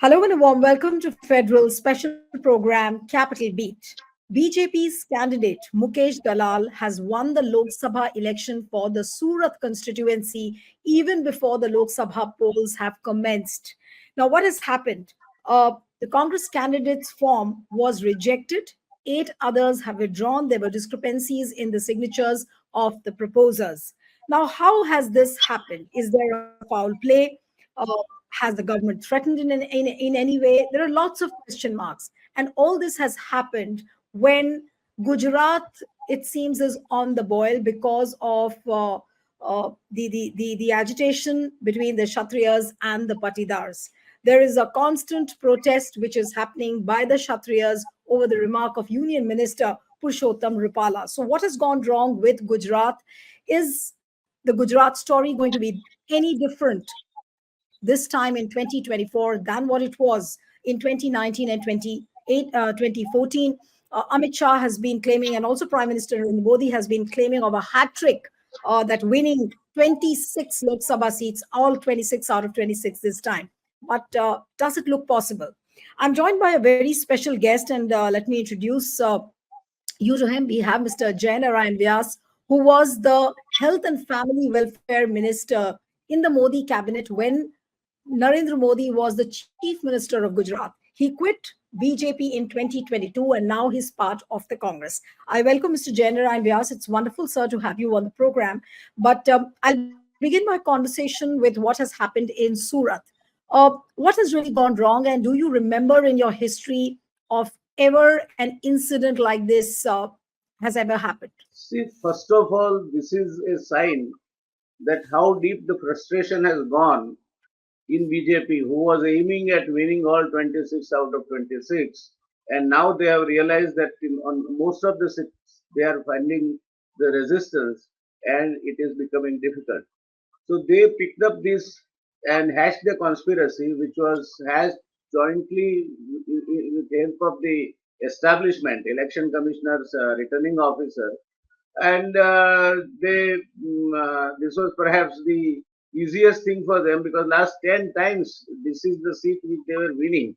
Hello and a warm welcome to Federal special program Capital Beat. BJP's candidate Mukesh Dalal has won the Lok Sabha election for the Surat constituency even before the Lok Sabha polls have commenced. Now, what has happened? The Congress candidate's form was rejected. 8 others have withdrawn. There were discrepancies in the signatures of the proposers. Now, how has this happened? Is there a foul play? Uh, has the government threatened in any way? There are lots of question marks. And all this has happened when Gujarat, it seems, is on the boil because of the agitation between the Kshatriyas and the Patidars. There is a constant protest which is happening by the Kshatriyas over the remark of Union Minister Purushottam Rupala. So, what has gone wrong with Gujarat? Is the Gujarat story going to be any different this time in 2024 than what it was in 2019 and 2014? Amit Shah has been claiming, and also Prime Minister Narendra Modi has been claiming of a hat trick, that winning 26 Lok Sabha seats, all 26 out of 26 this time. But does it look possible? I'm joined by a very special guest, and let me introduce you to him. We have Mr. Narayan Vyas, who was the Health and Family Welfare Minister in the Modi cabinet when Narendra Modi was the Chief Minister of Gujarat. He quit BJP in 2022 and now he's part of the Congress. I welcome Mr. Narayan Vyas. It's wonderful, sir, to have you on the program. But I'll begin my conversation with what has happened in Surat. What has really gone wrong? And do you remember in your history of ever an incident like this has ever happened? See, first of all, this is a sign that how deep the frustration has gone in BJP, who was aiming at winning all 26 out of 26, and now they have realized that on most of the seats they are finding the resistance, and it is becoming difficult. So they picked up this and hashed the conspiracy, which was hashed jointly with the help of the establishment, election commissioners, returning officer, and this was perhaps the easiest thing for them because last 10 times this is the seat which they were winning.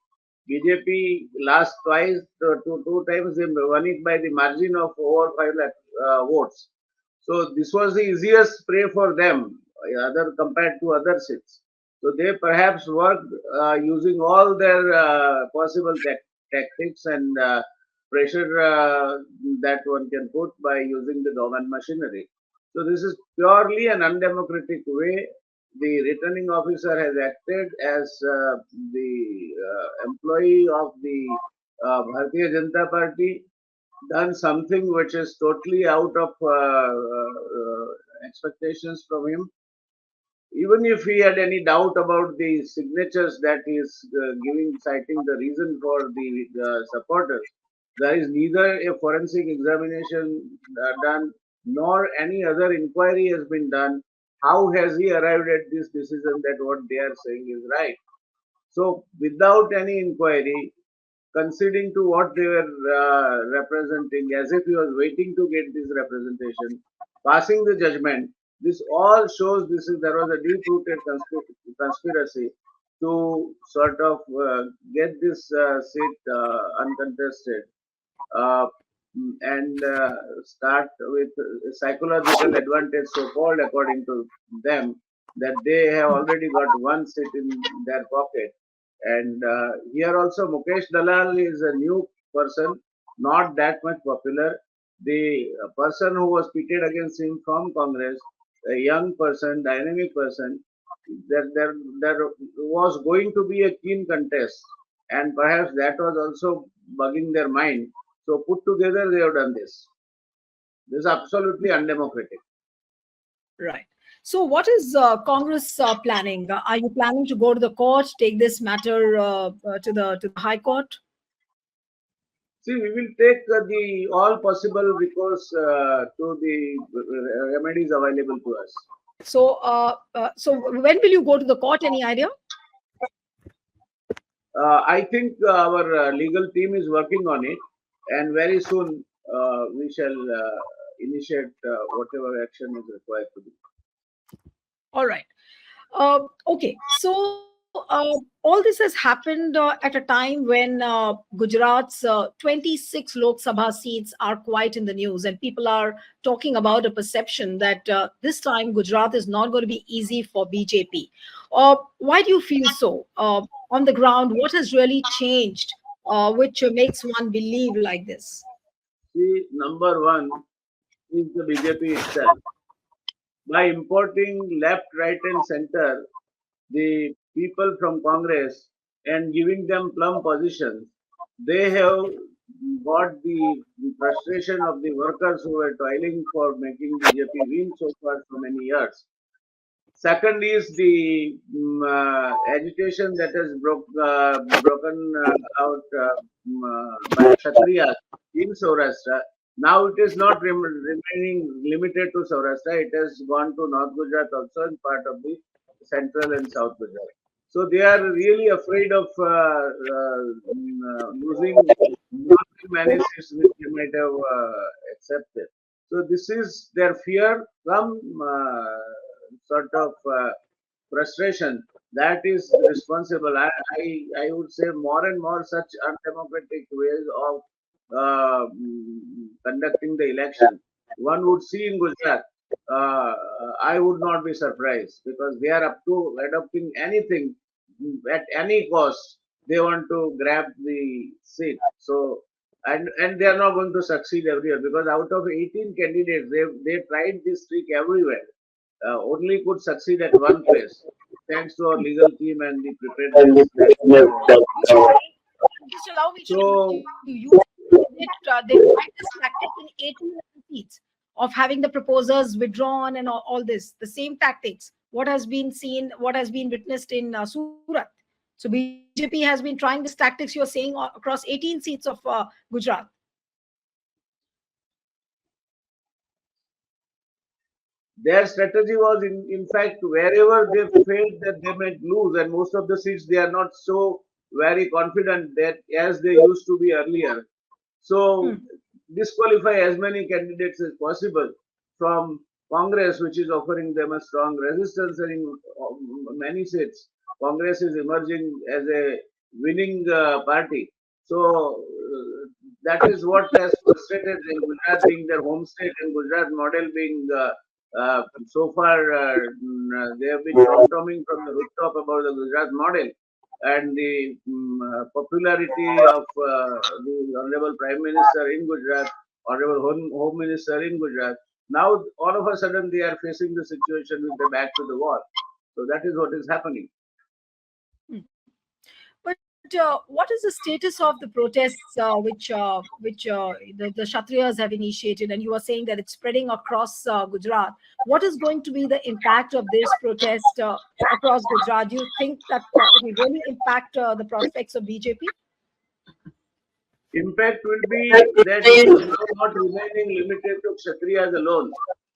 BJP last twice, two times they won it by the margin of over 5 lakh votes. So this was the easiest prey for them, other compared to other seats. So they perhaps worked using all their possible tactics and pressure that one can put by using the government machinery. So this is purely an undemocratic way. The returning officer has acted as the employee of the Bharatiya Janata Party, done something which is totally out of expectations from him. Even if he had any doubt about the signatures that he is giving, citing the reason for the supporters, there is neither a forensic examination done nor any other inquiry has been done. How has he arrived at this decision that what they are saying is right? So, without any inquiry, conceding to what they were representing, as if he was waiting to get this representation, passing the judgment. This all shows there was a deep-rooted conspiracy to sort of get this seat uncontested uh, and start with psychological advantage, so-called according to them, that they have already got one seat in their pocket. And here also Mukesh Dalal is a new person, not that much popular. The person who was pitted against him from Congress, a young person, dynamic person, there was going to be a keen contest, and perhaps that was also bugging their mind. So put together, they have done this. This is absolutely undemocratic. Right. So, what is Congress planning? Are you planning to go to the court, take this matter to the High Court? See, we will take the all possible recourse to the remedies available to us. So when will you go to the court? Any idea? I think our legal team is working on it, and very soon we shall initiate whatever action is required to be. All right. Okay. So all this has happened at a time when Gujarat's 26 Lok Sabha seats are quite in the news, and people are talking about a perception that this time Gujarat is not going to be easy for BJP. Why do you feel so? On the ground, what has really changed, which makes one believe like this? See, number one is the BJP itself. By importing left, right, and center, the people from Congress and giving them plum positions, they have got the frustration of the workers who were toiling for making BJP win so far for many years. Second is the agitation that has broken out by Kshatriyas in Saurashtra. Now it is not remaining limited to Saurashtra. It has gone to North Gujarat also and part of the central and South Gujarat. So they are really afraid of losing not many seats which they might have accepted. So this is their fear. Some sort of frustration that is responsible. I would say more and more such undemocratic ways of conducting the election. One would see in Gujarat. I would not be surprised because they are up to adopting anything at any cost. They want to grab the seat. So and they are not going to succeed everywhere because out of 18 candidates, they tried this trick everywhere, only could succeed at one place, thanks to our legal team and the preparedness that we have Just allow me to interrupt so you. You they tried this tactic in 18 seats of having the proposers withdrawn and all this, the same tactics. What has been seen, what has been witnessed in Surat. So BJP has been trying these tactics you're saying across 18 seats of Gujarat. their strategy was in fact wherever they felt that they might lose, and most of the seats they are not so very confident that as they used to be earlier. So Hmm. disqualify as many candidates as possible from Congress, which is offering them a strong resistance, and in many seats, Congress is emerging as a winning party. So that is what has frustrated in Gujarat being their home state and Gujarat model being so far they have been tom-tomming from the rooftop about the Gujarat model and the popularity of the Honorable Prime Minister in Gujarat, Honorable Home Minister in Gujarat. Now, all of a sudden, they are facing the situation with their back to the wall. So that is what is happening. Hmm. But what is the status of the protests which the Kshatriyas have initiated? And you are saying that it's spreading across Gujarat. What is going to be the impact of this protest across Gujarat? Do you think that it will really impact the prospects of BJP? Impact will be that it is now not remaining limited to Kshatriyas alone.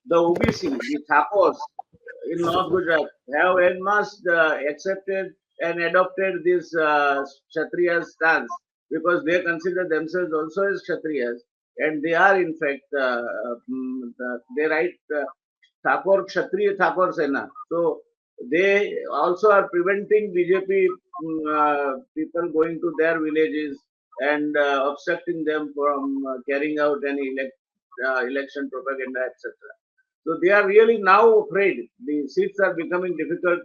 The OBC, the Thapos in North Gujarat have en masse accepted and adopted this Kshatriya stance because they consider themselves also as Kshatriyas and they are in fact, they write Thapor Kshatriya Thapor Sena. So they also are preventing BJP people going to their villages and obstructing them from carrying out any election propaganda, etc. So they are really now afraid. The seats are becoming difficult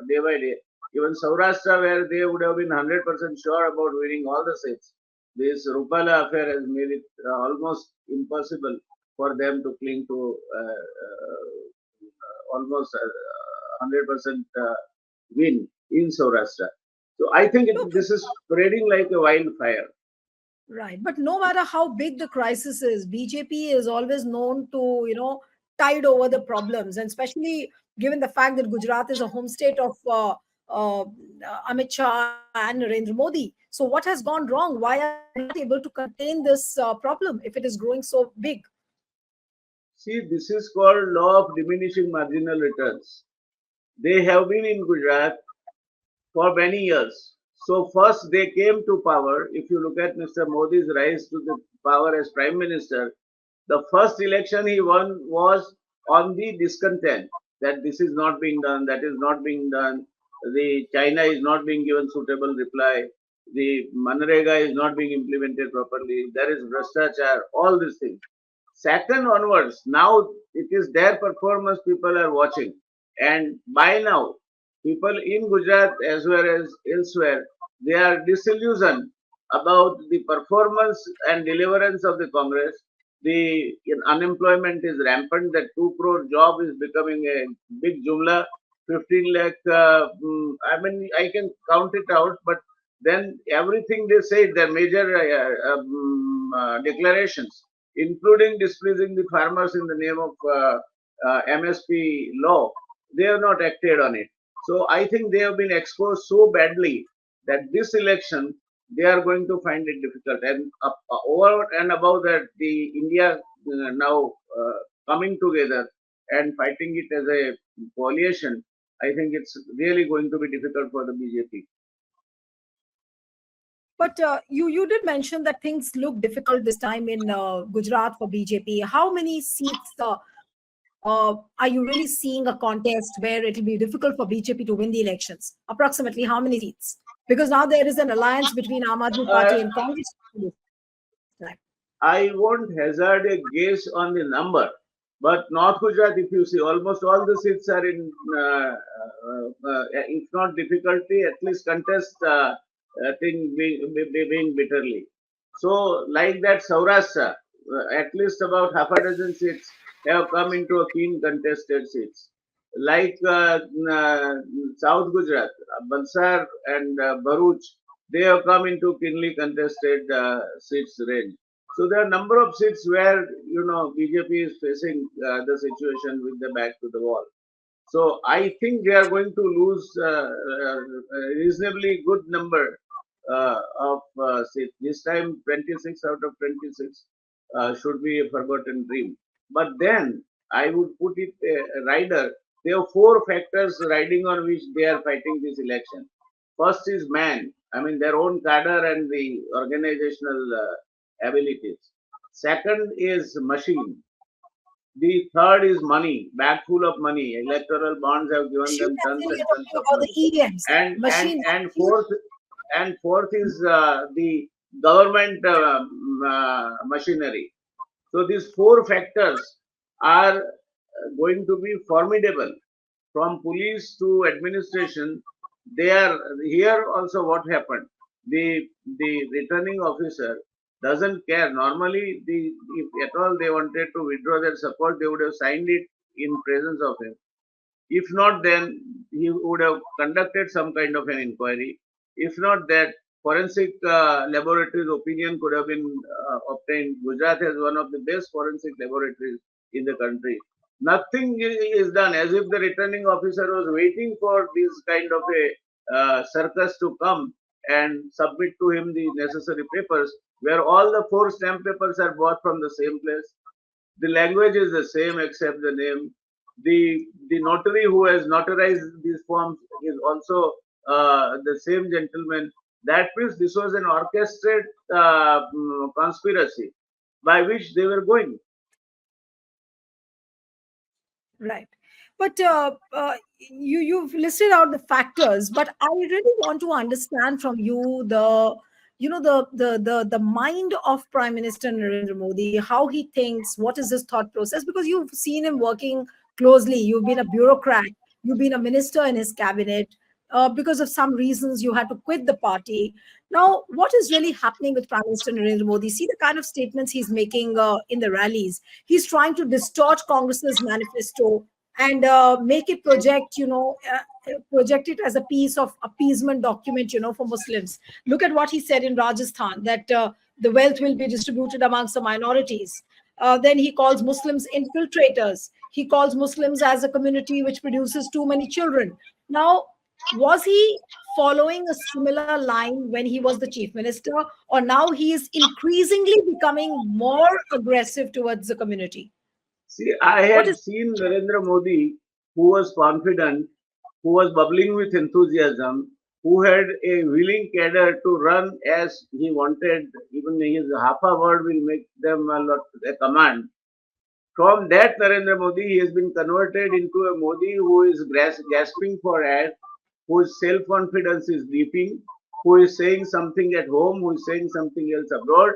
day by day. Even Saurashtra, where they would have been 100% sure about winning all the seats, this Rupala affair has made it almost impossible for them to cling to almost 100% win in Saurashtra. So I think Look, this is spreading like a wildfire. right. But no matter how big the crisis is, BJP is always known to, tide over the problems. And especially given the fact that Gujarat is a home state of Amit Shah and Narendra Modi. So what has gone wrong? Why are they not able to contain this problem if it is growing so big? See, this is called law of diminishing marginal returns. They have been in Gujarat for many years. So first they came to power. If you look at Mr. Modi's rise to the power as prime minister, the first election he won was on the discontent that this is not being done, that is not being done. the China is not being given suitable reply, the Manrega is not being implemented properly, there is Bhrashtachar, all these things. Second onwards, now it is their performance people are watching. And by now, people in Gujarat as well as elsewhere, they are disillusioned about the performance and deliverance of the Congress. The unemployment is rampant. That 2 crore job is becoming a big jumla. 15 lakh, I mean, I can count it out, but then everything they say, their major declarations, including displeasing the farmers in the name of MSP law, they have not acted on it. So I think they have been exposed so badly that this election they are going to find it difficult. And over and above that, the India now coming together and fighting it as a coalition, I think it's really going to be difficult for the BJP. But you did mention that things look difficult this time in Gujarat for BJP. How many seats are you really seeing a contest where it will be difficult for BJP to win the elections? Approximately how many seats? Because now there is an alliance between Aam Aadmi Uh, Party and Congress this time. I won't hazard a guess on the number, but North Gujarat, if you see, almost all the seats are in, if not difficulty, at least contest thing being bitterly. So, like that, Saurashtra, at least about half a dozen seats have come into a keen contested seats. Like South Gujarat, Balsar and Bharuch, they have come into keenly contested seats range. So there are a number of seats where BJP is facing the situation with the back to the wall. So I think they are going to lose a reasonably good number of seats. This time, 26 out of 26 should be a forgotten dream. But then I would put it a rider. There are four factors riding on which they are fighting this election. First is man. I mean their own cadre and the organizational abilities. Second is machine. The third is money, bag full of money. Electoral bonds have given Machine, them as tons in and you're tons talking of about the money. EVMs. And and Machine, and fourth is the government machinery. So these four factors are going to be formidable from police to administration. They are here also. What happened? The returning officer doesn't care. Normally, if at all they wanted to withdraw their support, they would have signed it in presence of him. If not, then he would have conducted some kind of an inquiry. If not, that forensic laboratory's opinion could have been obtained. Gujarat has one of the best forensic laboratories in the country. Nothing is done, as if the returning officer was waiting for this kind of a circus to come and submit to him the necessary papers, where all the four stamp papers are bought from the same place. The language is the same except the name. The notary who has notarized these forms is also the same gentleman. That means this was an orchestrated conspiracy by which they were going. right. But you've listed out the factors, but I really want to understand from you the the mind of Prime Minister Narendra Modi, how he thinks, what is his thought process, because you've seen him working closely. You've been a bureaucrat, you've been a minister in his cabinet. Because of some reasons, you had to quit the party. Now, what is really happening with Prime Minister Narendra Modi? See the kind of statements he's making in the rallies. He's trying to distort Congress's manifesto and make it project it as a piece of appeasement document, for Muslims. Look at what he said in Rajasthan, that the wealth will be distributed amongst the minorities. Then he calls Muslims infiltrators. He calls Muslims as a community which produces too many children. Now, was he following a similar line when he was the chief minister, or now he is increasingly becoming more aggressive towards the community? See, I What had is seen Narendra Modi, who was confident, who was bubbling with enthusiasm, who had a willing cadre to run as he wanted. Even his half a word will make them a command. From that Narendra Modi, he has been converted into a Modi who is gasping for air, whose self-confidence is deeping, who is saying something at home, who is saying something else abroad.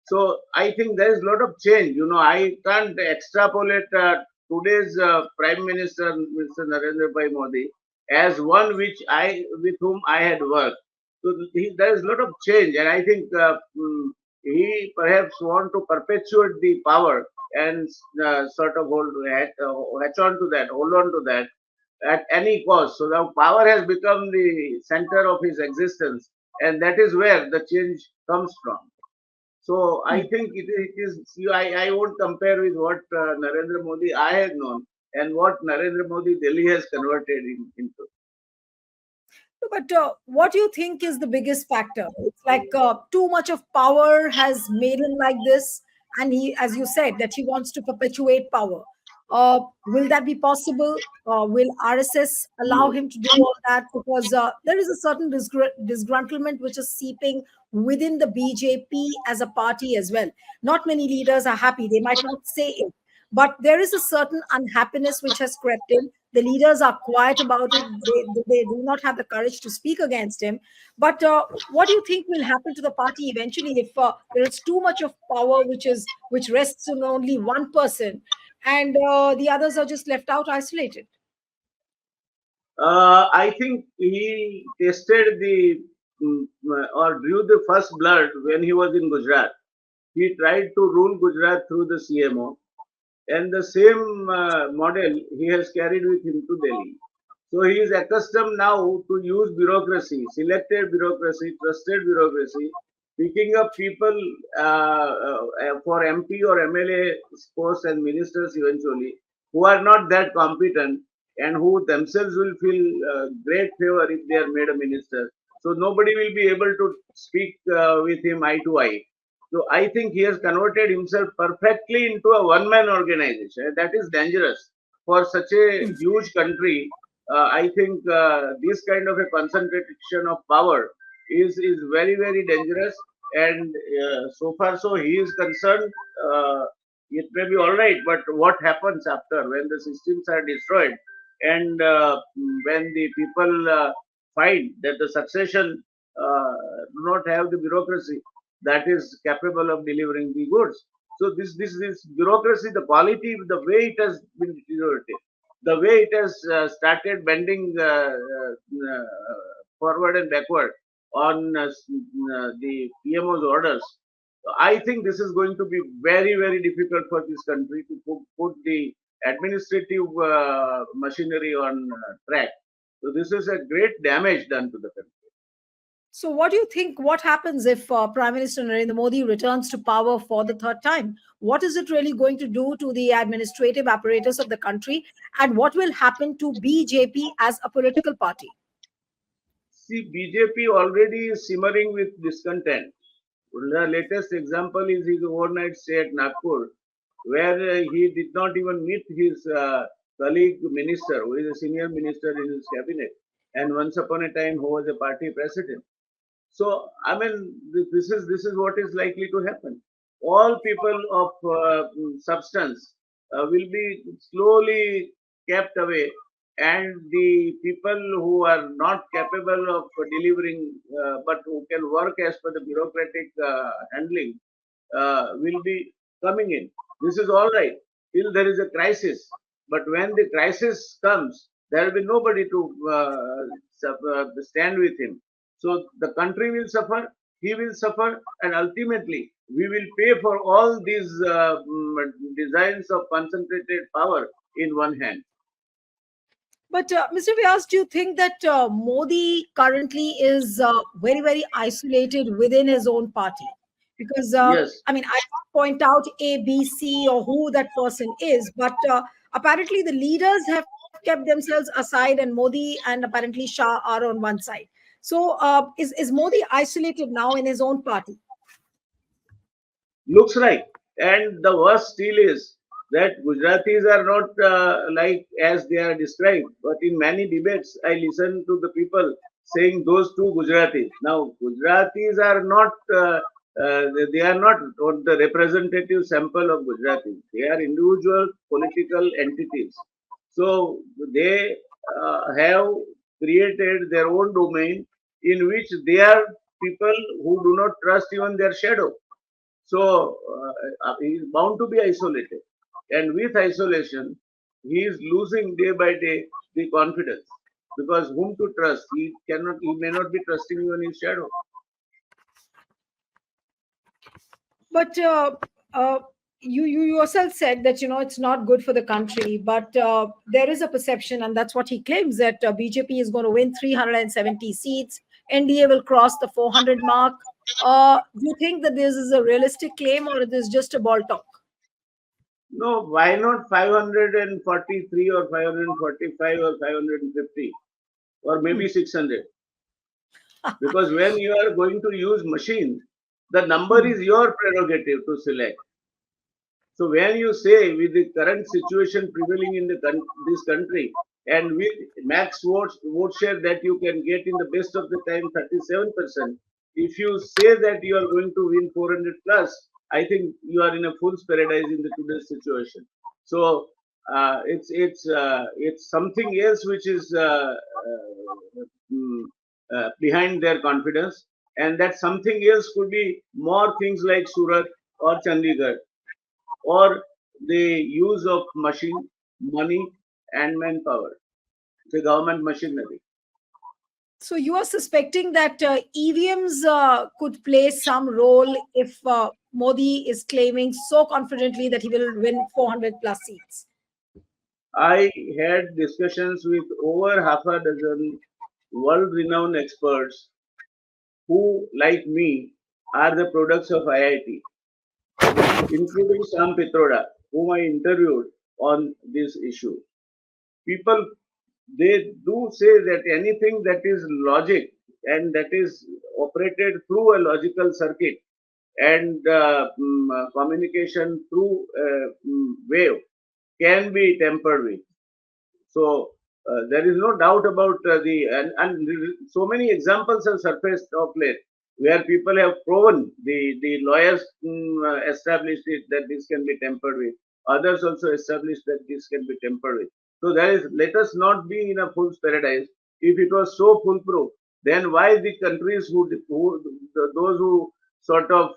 So I think there is a lot of change. I can't extrapolate today's Prime Minister, Mr. Narendra Bhai Modi, as one with whom I had worked. So there is a lot of change, and I think he perhaps want to perpetuate the power and sort of hold on to that at any cost. So the power has become the center of his existence, and that is where the change comes from. So I think it is. I won't compare with what Narendra Modi I have known and what Narendra Modi Delhi has converted into. But what do you think is the biggest factor? It's like too much of power has made him like this, and he, as you said, that he wants to perpetuate power. Will that be possible? Will RSS allow him to do all that? Because there is a certain disgruntlement which is seeping within the BJP as a party as well. Not many leaders are happy. They might not say it, but there is a certain unhappiness which has crept in. The leaders are quiet about it. They do not have the courage to speak against him. But what do you think will happen to the party eventually if there is too much of power which rests on only one person, and the others are just left out isolated? I think he tested or drew the first blood when he was in Gujarat. He tried to rule Gujarat through the CMO, and the same model he has carried with him to Delhi. So he is accustomed now to use bureaucracy, selected bureaucracy, trusted bureaucracy, picking up people for MP or MLA posts and ministers eventually who are not that competent and who themselves will feel great favor if they are made a minister. So nobody will be able to speak with him eye to eye. So I think he has converted himself perfectly into a one-man organization. That is dangerous for such a huge country. I think this kind of a concentration of power is very very dangerous. And so far so he is concerned, it may be all right. But what happens after when the systems are destroyed and when the people find that the succession do not have the bureaucracy that is capable of delivering the goods. So this bureaucracy, the quality, the way it has been deteriorated, the way it has started bending forward and backward on the PMO's orders, I think this is going to be very very difficult for this country to put the administrative machinery on track. So this is a great damage done to the country. So, what do you think? What happens if Prime Minister Narendra Modi returns to power for the third time? What is it really going to do to the administrative apparatus of the country? And what will happen to BJP as a political party? See, BJP already is simmering with discontent. The latest example is his overnight stay at Nagpur, where he did not even meet his colleague minister, who is a senior minister in his cabinet, and once upon a time who was a party president. So I mean, this is what is likely to happen. All people of substance will be slowly kept away, and the people who are not capable of delivering, but who can work as per the bureaucratic handling, will be coming in. This is all right till there is a crisis. But when the crisis comes, there will be nobody to stand with him. So the country will suffer, he will suffer, and ultimately we will pay for all these designs of concentrated power in one hand. But Mr. Vyas, do you think that Modi currently is very, very isolated within his own party? Because, Yes. I mean, I can't point out A, B, C, or who that person is, but apparently the leaders have kept themselves aside, and Modi and apparently Shah are on one side. So, is Modi isolated now in his own party? Looks like. And the worst still is that Gujaratis are not like as they are described. But in many debates, I listen to the people saying those two Gujaratis. Now, Gujaratis are not. They are not the representative sample of Gujaratis. They are individual political entities. So they have created their own domain in which they are people who do not trust even their shadow. So he is bound to be isolated. And with isolation, he is losing day by day the confidence. Because whom to trust? He may not be trusting even his shadow. But you yourself said that it's not good for the country. But there is a perception, and that's what he claims, that BJP is going to win 370 seats. NDA will cross the 400 mark. Do you think that this is a realistic claim, or it is just a ball talk? No, why not 543 or 545 or 550 or maybe 600? Because when you are going to use machine, the number is your prerogative to select. So when you say with the current situation prevailing in this country and with max vote share that you can get in the best of the time 37%, if you say that you are going to win 400 plus, I think you are in a fool's paradise in the today's situation. So it's something else which is behind their confidence, and that something else could be more things like Surat or Chandigarh or the use of machine, money, and manpower, the government machinery. So you are suspecting that EVMs could play some role if Modi is claiming so confidently that he will win 400 plus seats. I had discussions with over half a dozen world renowned experts who, like me, are the products of IIT, including Sam Pitroda, whom I interviewed on this issue. People, they do say that anything that is logic and that is operated through a logical circuit and communication through wave can be tampered with. So there is no doubt about and so many examples have surfaced of late where people have proven the lawyers established it that this can be tampered with. Others also established that this can be tampered with. So there is, let us not be in a fool's paradise. If it was so foolproof, then why the countries those who sort of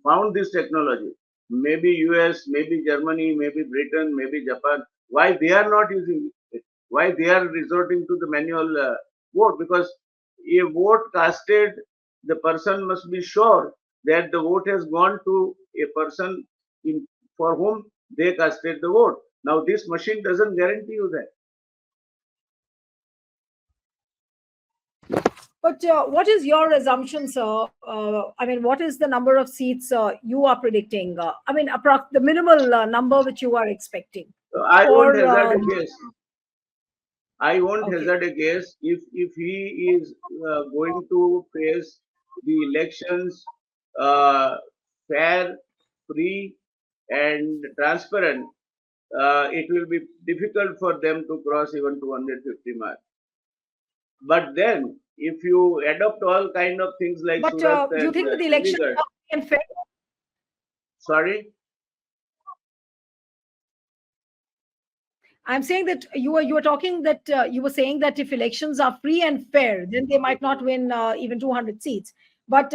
found this technology, maybe US, maybe Germany, maybe Britain, maybe Japan, why they are not using it? Why they are resorting to the manual vote? Because a vote casted, the person must be sure that the vote has gone to a person in for whom they casted the vote. Now, this machine doesn't guarantee you that. But what is your assumption, sir? I mean, what is the number of seats you are predicting? I mean, the minimal number which you are expecting, So I won't or hazard a guess. I won't okay. hazard a guess if he is going to face the elections uh, fair, free, and transparent. It will be difficult for them to cross even 250 mark. But then, if you adopt all kind of things like But Surat do you and think that the elections Chandigarh, are free and fair? sorry, I'm saying that you were talking that you were saying that if elections are free and fair, then they might not win even 200 seats. But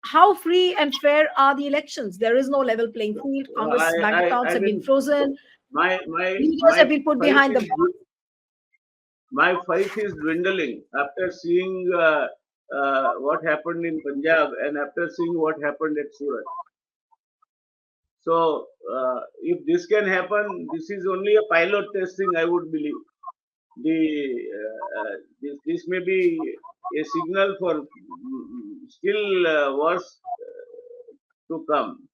how free and fair are the elections? There is no level playing field. Congress bank accounts I have been mean, frozen. my my Leaders my have been put faith behind the is bar. dwindling after seeing what happened in Punjab and after seeing what happened at Surat. So, if this can happen, this is only a pilot testing, I would believe. This may be a signal for still worse to come.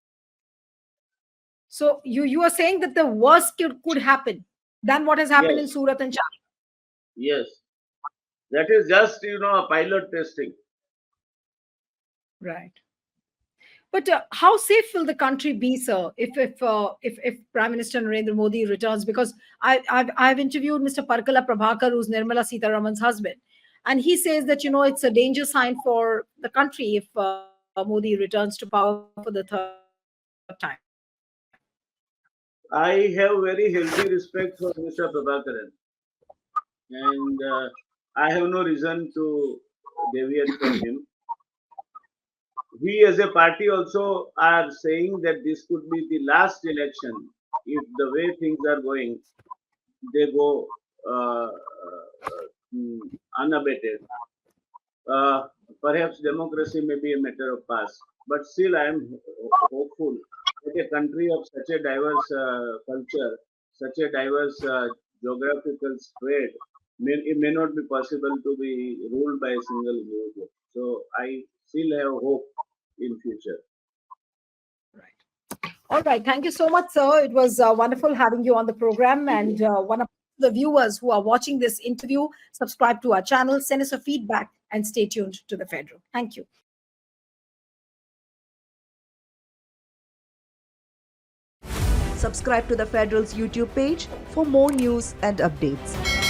So you are saying that the worst could happen than what has happened in Yes, Surat and China. yes. That is just a pilot testing. Right. But how safe will the country be, sir, if Prime Minister Narendra Modi returns? Because I've interviewed Mr. Parkala Prabhakar, who's Nirmala Sitaraman's husband, and he says that it's a danger sign for the country if Modi returns to power for the third time. I have very healthy respect for Mr. Prabhakaran, and I have no reason to deviate from him. We as a party also are saying that this could be the last election if the way things are going, they go unabated. Uh, Perhaps democracy may be a matter of past, but still I am hopeful that a country of such a diverse culture, such a diverse geographical spread, it may not be possible to be ruled by a single individual. So I still have hope in future. All right. Thank you so much, sir. It was wonderful having you on the program. Thank you. And one of the viewers who are watching this interview, subscribe to our channel, send us a feedback, and stay tuned to the Federal. Thank you. Subscribe to the Federal's YouTube page for more news and updates.